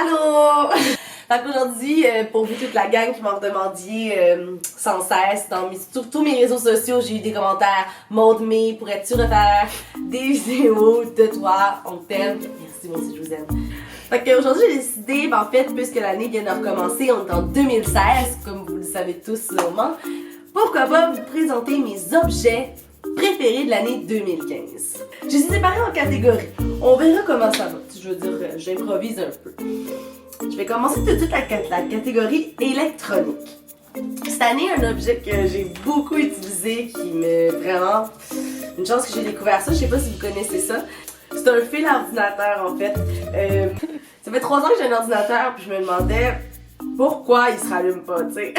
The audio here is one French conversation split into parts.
Allô! Fait qu'aujourd'hui, pour vous toute la gang qui m'en demandiez sans cesse, sur tous mes réseaux sociaux, j'ai eu des commentaires. Maud May, pourrais-tu refaire des vidéos de toi? On t'aime. Merci, moi aussi, je vous aime. Fait qu'aujourd'hui, j'ai décidé, en fait, puisque l'année vient de recommencer, on est en 2016, comme vous le savez tous sûrement, pourquoi pas vous présenter mes objets préférés de l'année 2015. Je les ai séparés en catégories. On verra comment ça va. Je veux dire, j'improvise un peu. Je vais commencer tout de suite avec la catégorie électronique. Cette année, un objet que j'ai beaucoup utilisé, qui me vraiment... Une chance que j'ai découvert ça, je sais pas si vous connaissez ça. C'est un fil ordinateur en fait. Ça fait 3 ans que j'ai un ordinateur, puis je me demandais pourquoi il se rallume pas, tu sais.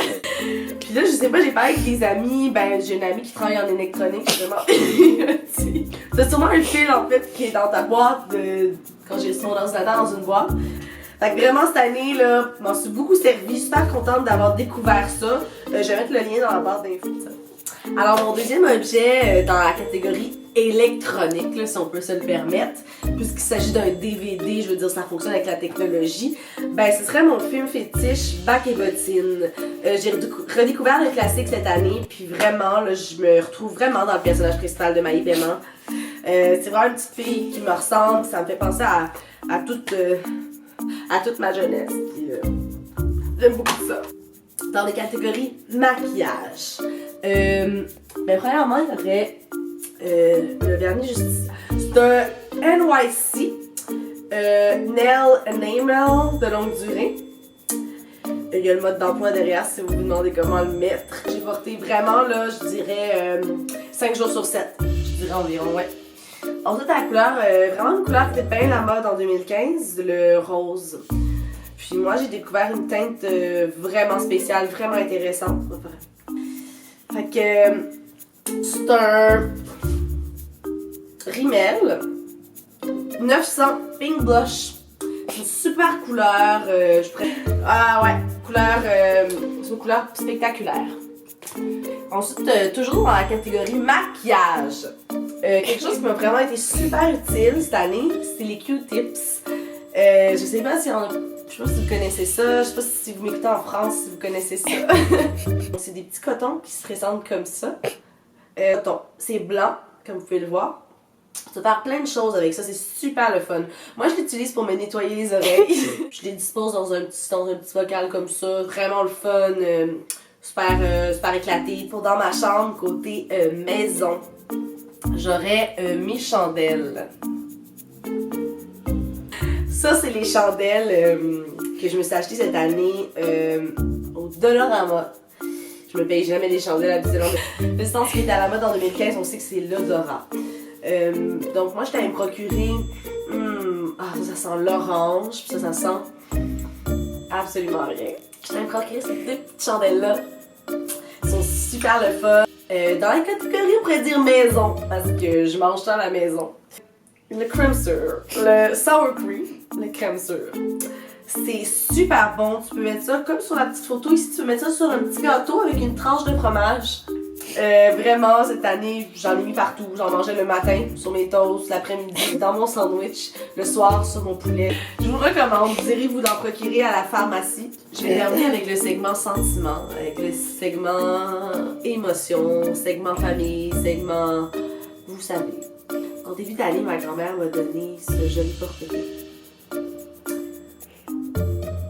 Puis là, je sais pas, j'ai parlé avec des amis, j'ai une amie qui travaille en électronique, justement. C'est sûrement un fil en fait qui est dans ta boîte quand j'ai mon ordinateur dans une boîte. Fait que vraiment cette année là, je m'en suis beaucoup servi, super contente d'avoir découvert ça. Je vais mettre le lien dans la barre d'infos. Alors mon deuxième objet dans la catégorie électronique, là, si on peut se le permettre, puisqu'il s'agit d'un DVD, je veux dire ça fonctionne avec la technologie, ce serait mon film fétiche Bac et Bottine. J'ai redécouvert le classique cette année, puis vraiment là, je me retrouve vraiment dans le personnage principal de Maï Paiement. C'est vraiment une petite fille qui me ressemble, ça me fait penser à toute ma jeunesse, puis j'aime beaucoup ça. Dans les catégories maquillage, premièrement il y aurait le vernis justice. C'est un NYC Nail Enamel de longue durée. Il y a le mode d'emploi derrière si vous vous demandez comment le mettre. J'ai porté vraiment là, je dirais 5 jours sur 7. Je dirais environ, ouais. Ensuite la couleur, vraiment une couleur qui était bien la mode en 2015, le rose. Puis moi j'ai découvert une teinte vraiment spéciale, vraiment intéressante. Fait que c'est un Rimmel 900 Pink Blush. C'est une super couleur. C'est une couleur spectaculaire. Ensuite, toujours dans la catégorie maquillage. Quelque chose qui m'a vraiment été super utile cette année, c'est les Q-tips. Je sais pas si vous connaissez ça, je sais pas si vous m'écoutez en France, si vous connaissez ça. C'est des petits cotons qui se présentent comme ça. C'est blanc, comme vous pouvez le voir. Tu peux faire plein de choses avec ça, c'est super le fun. Moi, je l'utilise pour me nettoyer les oreilles. Je les dispose dans un petit bocal comme ça, vraiment le fun, super éclaté. Pour dans ma chambre, côté maison, j'aurais mes chandelles. Ça, c'est les chandelles que je me suis achetées cette année au Dollarama. Je me paye jamais des chandelles habituellement. Le sens qui est à la mode en 2015, on sait que c'est l'odorat. Donc moi, j'étais allée me procurer... ça sent l'orange, puis ça sent absolument rien. J'étais allée me procurer ces deux petites chandelles-là. Elles sont super le fun. Dans la catégorie, on pourrait dire maison, parce que je mange ça à la maison. Le crème sure, le sour cream, le crème sure. C'est super bon, tu peux mettre ça comme sur la petite photo ici, tu peux mettre ça sur un petit gâteau avec une tranche de fromage. Vraiment, cette année, j'en ai mis partout. J'en mangeais le matin sur mes toasts, l'après-midi, dans mon sandwich, le soir sur mon poulet. Je vous recommande, vous irez vous en procurer à la pharmacie. Je vais terminer avec le segment sentiment, avec le segment émotion, segment famille, segment... Vous savez. En début d'année, ma grand-mère m'a donné ce joli porte-clés.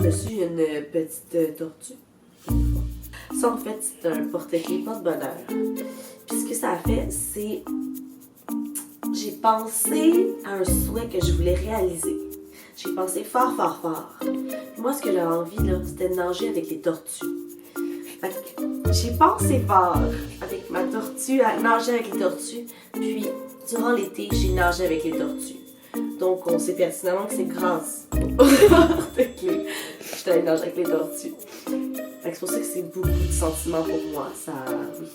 Dessus, il y a une petite tortue. Ça, en fait, c'est un porte-clés porte-bonheur. Puis ce que ça a fait, c'est... J'ai pensé à un souhait que je voulais réaliser. J'ai pensé fort, fort, fort. Moi, ce que j'avais envie, là, c'était de nager avec les tortues. Fait que j'ai pensé fort avec ma tortue à nager avec les tortues. Puis, durant l'été, j'ai nagé avec les tortues. Donc, on sait pertinemment que c'est grâce au porte-clés que je suis allée nager avec les tortues. Fait que c'est pour ça que c'est beaucoup de sentiments pour moi, ça, oui.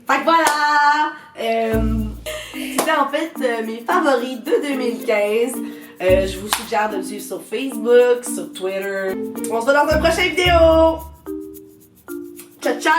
Fait que voilà! C'était en fait mes favoris de 2015. Je vous suggère de me suivre sur Facebook, sur Twitter. On se voit dans une prochaine vidéo! Ciao, ciao!